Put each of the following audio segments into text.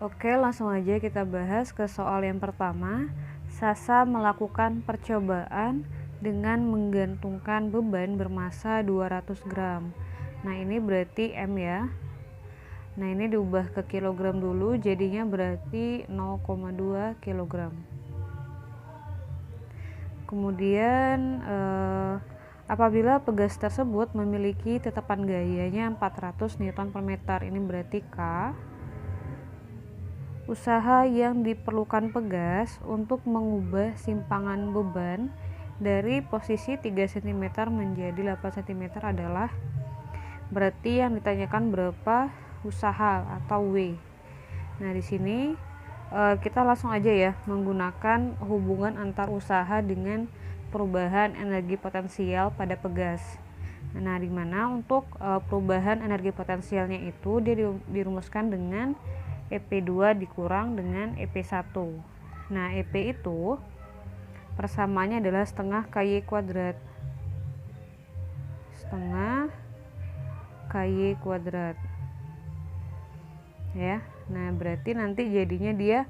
Oke, langsung aja kita bahas ke soal yang pertama. Sasa melakukan percobaan dengan menggantungkan beban bermassa 200 gram. Nah, ini berarti M ya. Nah, ini diubah ke kilogram dulu, jadinya berarti 0,2 kilogram. Kemudian apabila pegas tersebut memiliki tetapan gayanya 400 Newton per meter, ini berarti K. Usaha yang diperlukan pegas untuk mengubah simpangan beban dari posisi 3 cm menjadi 8 cm adalah, berarti yang ditanyakan berapa usaha atau W. Nah, di sini kita langsung aja ya menggunakan hubungan antar usaha dengan perubahan energi potensial pada pegas. Nah, di mana untuk perubahan energi potensialnya itu dia dirumuskan dengan EP2 dikurang dengan EP1. Nah, EP itu persamaannya adalah setengah KY kuadrat. Setengah KY kuadrat. Ya. Nah, berarti nanti jadinya dia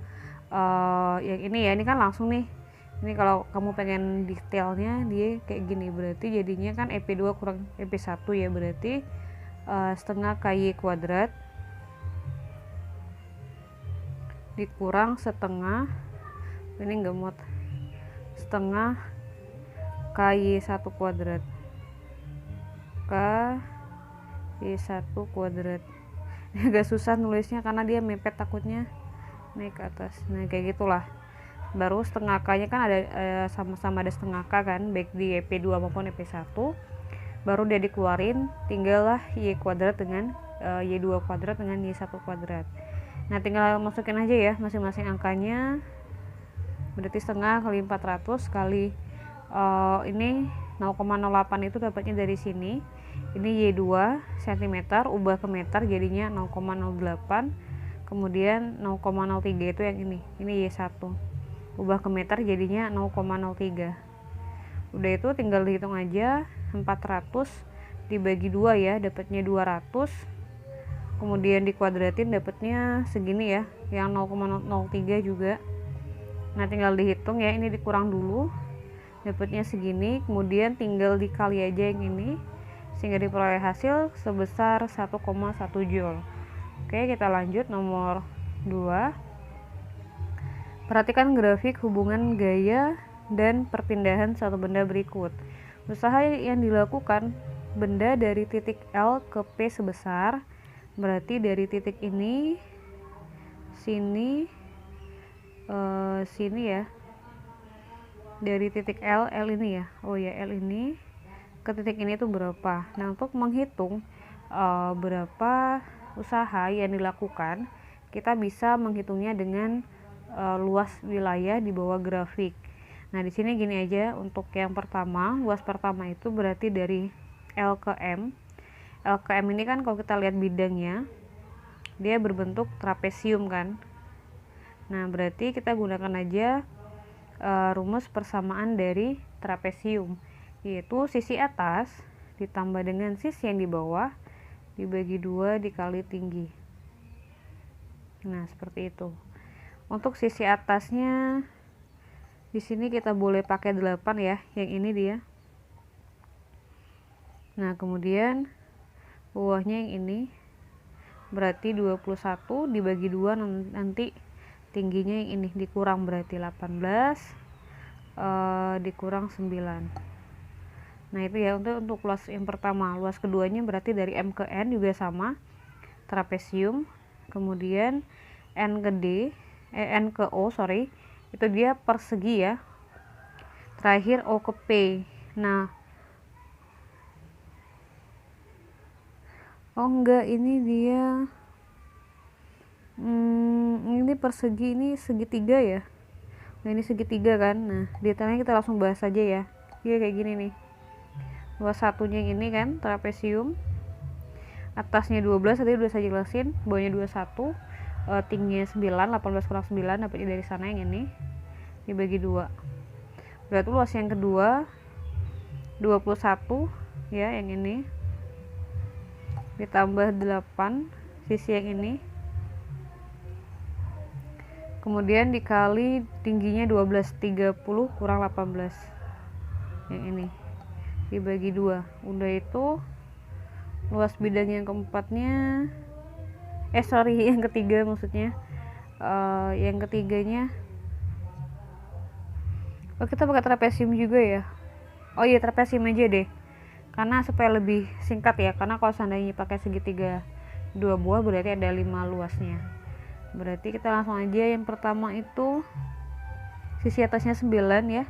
yang ini ya, ini kan langsung nih. Ini kalau kamu pengen detailnya dia kayak gini, berarti jadinya kan EP2 kurang EP1 ya, berarti setengah KY kuadrat dikurang setengah, ini enggak muat, setengah KY1 kuadrat KY1 kuadrat. Agak susah nulisnya karena dia mepet, takutnya naik ke atas. Nah, kayak gitulah. Baru setengah K nya kan ada sama-sama ada setengah K kan, baik di EP2 maupun EP1. Baru dia dikeluarin, tinggallah Y kuadrat dengan Y2 kuadrat dengan Y1 kuadrat. Nah, tinggal masukin aja ya masing-masing angkanya. Berarti setengah kali 400 kali ini 0,08 itu dapatnya dari sini. Ini Y2 cm, ubah ke meter jadinya 0,08. Kemudian 0,03 itu yang ini Y1. Ubah ke meter jadinya 0,03. Udah itu tinggal dihitung aja, 400 dibagi 2 ya, dapatnya 200. Kemudian dikuadratin dapatnya segini ya, yang 0,03 juga. Nah, tinggal dihitung ya, ini dikurang dulu, dapatnya segini. Kemudian tinggal dikali aja yang ini, sehingga diperoleh hasil sebesar 1,1 Joule. Oke, kita lanjut nomor 2. Perhatikan grafik hubungan gaya dan perpindahan suatu benda berikut. Usaha yang dilakukan benda dari titik L ke P sebesar, berarti dari titik ini sini sini ya, dari titik L ini ya, oh ya L ini ke titik ini tuh berapa. Nah, untuk menghitung berapa usaha yang dilakukan, kita bisa menghitungnya dengan luas wilayah di bawah grafik. Nah, di sini gini aja, untuk yang pertama, luas pertama itu berarti dari L ke M. L ke M ini kan kalau kita lihat bidangnya, dia berbentuk trapesium kan. Nah, berarti kita gunakan aja rumus persamaan dari trapesium, yaitu sisi atas ditambah dengan sisi yang di bawah dibagi 2 dikali tinggi. Nah, seperti itu. Untuk sisi atasnya di sini kita boleh pakai 8 ya, yang ini dia. Nah, kemudian bawahnya yang ini berarti 21 dibagi 2, nanti tingginya yang ini dikurang, berarti 18 dikurang 9. Nah, itu ya untuk luas yang pertama. Luas keduanya berarti dari M ke N juga sama, trapesium. Kemudian N ke O, itu dia persegi ya. Terakhir O ke P. Nah, oh enggak, ini dia ini persegi, ini segitiga ya. Nah, ini segitiga kan. Nah, detailnya kita langsung bahas aja ya. Dia kayak gini nih. Luas satunya ini kan trapesium, atasnya 12, tadi udah saya jelasin, bawahnya 21, tingginya 9, 18 kurang 9 dapatnya dari sana yang ini dibagi 2. Berarti luas yang kedua 21 ya, yang ini ditambah 8 sisi yang ini kemudian dikali tingginya 12, 30 kurang 18 yang ini dibagi 2. Udah itu luas bidang yang keempatnya yang ketiga maksudnya, yang ketiganya kita pakai trapesium juga ya. Oh iya, trapesium aja deh, karena supaya lebih singkat ya, karena kalau seandainya pakai segitiga 2 buah berarti ada 5 luasnya. Berarti kita langsung aja. Yang pertama itu sisi atasnya 9 ya,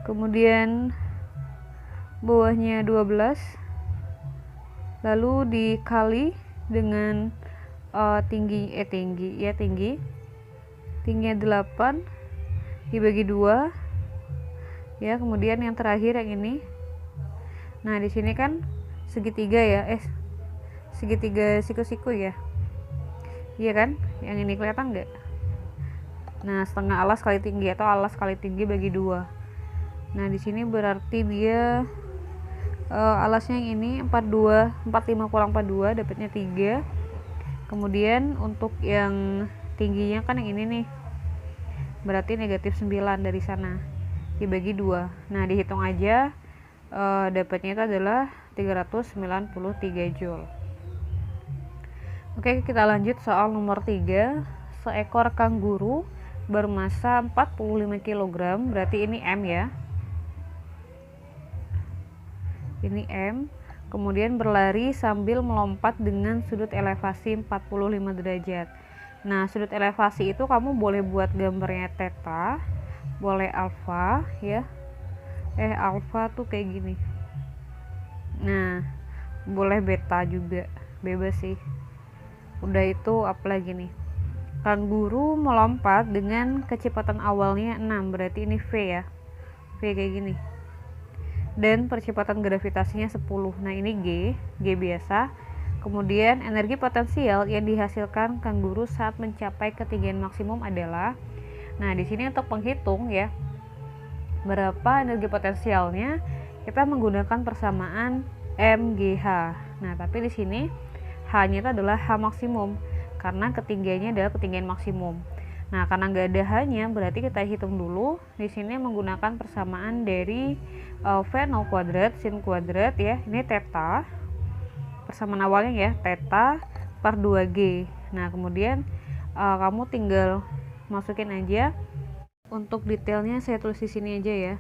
kemudian bawahnya 12, lalu dikali dengan tingginya 8 dibagi 2 ya. Kemudian yang terakhir yang ini, nah di sini kan segitiga ya, segitiga siku-siku ya, iya kan, yang ini kelihatan nggak? Nah, setengah alas kali tinggi atau alas kali tinggi bagi 2. Nah di sini berarti dia alasnya yang ini 45 kurang 42 dapatnya 3. Kemudian untuk yang tingginya kan yang ini nih, berarti negatif 9 dari sana dibagi 2. Nah dihitung aja, dapatnya itu adalah 393 joule. Oke, kita lanjut soal nomor 3. Seekor kanguru bermassa 45 kg, berarti ini M ya, ini M, kemudian berlari sambil melompat dengan sudut elevasi 45 derajat. Nah sudut elevasi itu kamu boleh buat gambarnya theta, boleh alfa ya, alfa tuh kayak gini, nah boleh beta juga, bebas sih. Udah itu apalagi nih, kanguru melompat dengan kecepatan awalnya 6, berarti ini V ya, V kayak gini, dan percepatan gravitasinya 10. Nah ini G biasa. Kemudian energi potensial yang dihasilkan kanguru saat mencapai ketinggian maksimum adalah, nah di sini untuk penghitung ya berapa energi potensialnya, kita menggunakan persamaan MGH. Nah tapi di sini H-nya itu adalah H maksimum, karena ketinggiannya adalah ketinggian maksimum. Nah karena nggak ada H-nya, berarti kita hitung dulu. Di sini menggunakan persamaan dari V0 kuadrat sin kuadrat ya, ini theta, persamaan awalnya ya, theta per 2G. Nah kemudian kamu tinggal masukin aja. Untuk detailnya saya tulis di sini aja ya,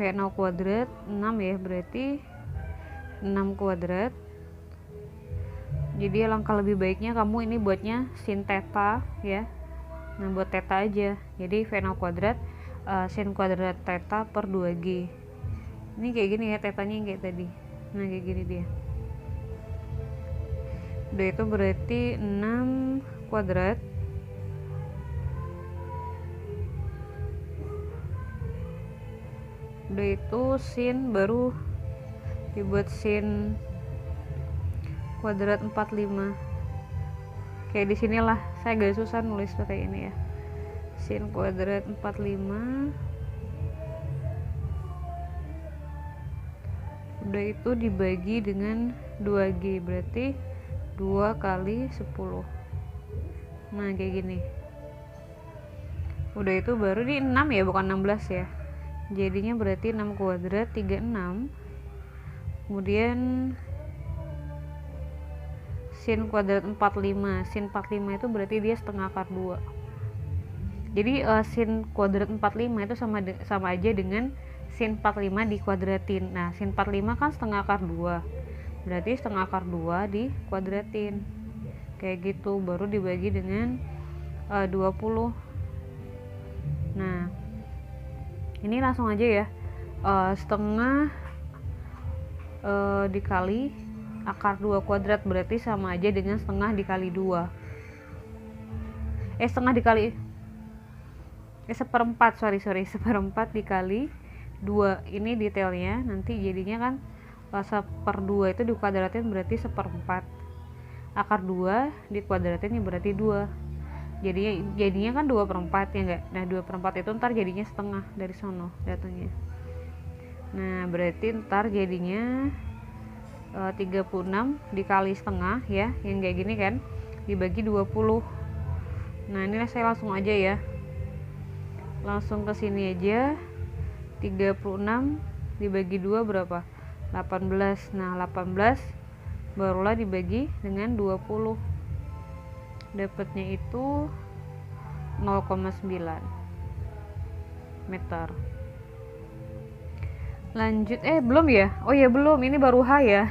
V0 kuadrat 6 ya, berarti 6 kuadrat. Jadi alangkah lebih baiknya kamu ini buatnya sin theta ya. Nah buat theta aja, jadi V0 kuadrat sin kuadrat theta per 2G. Ini kayak gini ya, tetanya kayak tadi. Nah kayak gini dia. Udah itu berarti 6 kuadrat udah itu sin, baru dibuat sin kuadrat 45. Kayak di sinilah saya agak susah nulis pakai ini ya, sin kuadrat 45. Udah itu dibagi dengan 2G, berarti 2 kali 10. Nah kayak gini. Udah itu baru di 6 ya, bukan 16 ya, jadinya berarti 6 kuadrat 36. Kemudian sin kuadrat 45, sin 45 itu berarti dia setengah akar 2. Jadi sin kuadrat 45 itu sama aja dengan sin 45 dikuadratin. Nah sin 45 kan setengah akar 2, berarti setengah akar 2 dikuadratin kayak gitu, baru dibagi dengan 20. Nah ini langsung aja ya, setengah dikali akar 2 kuadrat berarti sama aja dengan setengah dikali 2, setengah dikali seperempat, seperempat dikali 2. Ini detailnya nanti jadinya kan 1/2 itu dikuadratin berarti seperempat, akar 2 dikuadratin ya berarti 2, jadinya kan 2/4 ya enggak. Nah 2/4 itu ntar jadinya setengah dari sono datangnya. Nah berarti ntar jadinya 36 dikali setengah ya, yang kayak gini kan, dibagi 20. Nah ini saya langsung aja ya, langsung ke sini aja. 36 dibagi 2 berapa? 18. Nah 18 barulah dibagi dengan 20, dapatnya itu 0,9 meter. Lanjut, belum ya? Oh ya belum, ini baru H ya.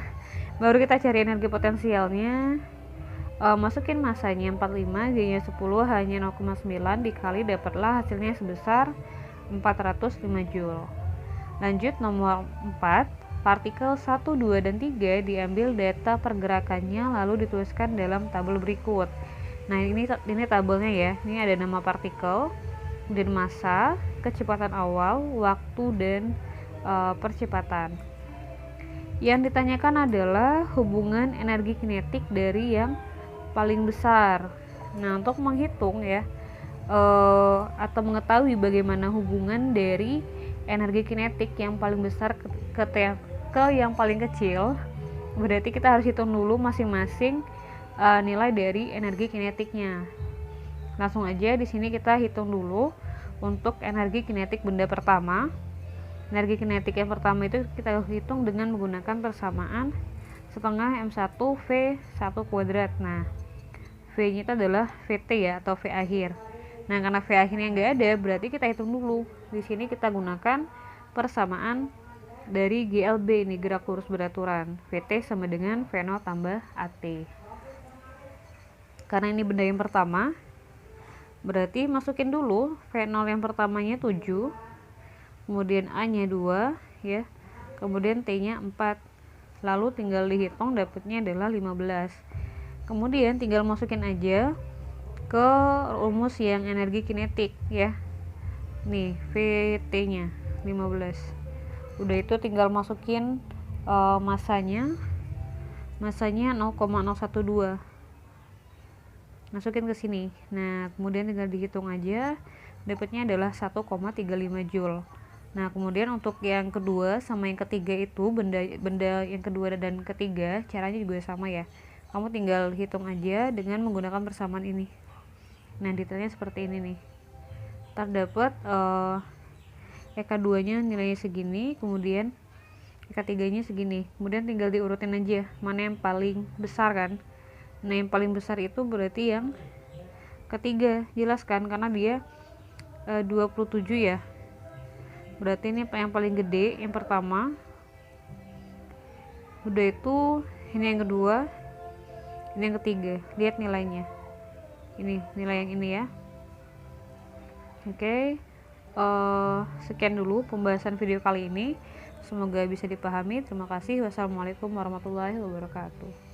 Baru kita cari energi potensialnya. Masukin masanya 45, G-nya 10, H-nya 0,9 dikali, dapatlah hasilnya sebesar 405 Joule. Lanjut nomor 4, partikel 1, 2, dan 3 diambil data pergerakannya lalu dituliskan dalam tabel berikut. Nah ini tabelnya ya, ini ada nama partikel, kemudian massa, kecepatan awal, waktu, dan percepatan. Yang ditanyakan adalah hubungan energi kinetik dari yang paling besar. Nah untuk menghitung ya atau mengetahui bagaimana hubungan dari energi kinetik yang paling besar ke yang paling kecil, berarti kita harus hitung dulu masing-masing nilai dari energi kinetiknya. Langsung aja di sini kita hitung dulu untuk energi kinetik benda pertama. Energi kinetik yang pertama itu kita hitung dengan menggunakan persamaan setengah M1 V1 kuadrat. Nah V nya itu adalah VT ya, atau V akhir. Nah karena V akhirnya nggak ada, berarti kita hitung dulu. Di sini kita gunakan persamaan dari GLB ini, gerak lurus beraturan. VT sama dengan V0 tambah AT. Karena ini benda yang pertama, berarti masukin dulu V0 yang pertamanya 7, kemudian A nya 2 ya, kemudian T nya 4, lalu tinggal dihitung, dapatnya adalah 15. Kemudian tinggal masukin aja ke rumus yang energi kinetik ya, nih VT nya 15. Udah itu tinggal masukin masanya 0,012, masukin ke sini. Nah kemudian tinggal dihitung aja, dapatnya adalah 1,35 Joule. Nah kemudian untuk yang kedua sama yang ketiga itu, benda yang kedua dan ketiga caranya juga sama ya, kamu tinggal hitung aja dengan menggunakan persamaan ini. Nah detailnya seperti ini nih, terdapat EK2 nya nilainya segini, kemudian EK3 nya segini, kemudian tinggal diurutin aja mana yang paling besar kan. Nah yang paling besar itu berarti yang ketiga, jelas kan, karena dia 27 ya, berarti ini yang paling gede yang pertama. Udah itu ini yang kedua, ini yang ketiga. Lihat nilainya, ini nilai yang ini ya. Oke, sekian dulu pembahasan video kali ini, semoga bisa dipahami. Terima kasih. Wassalamualaikum warahmatullahi wabarakatuh.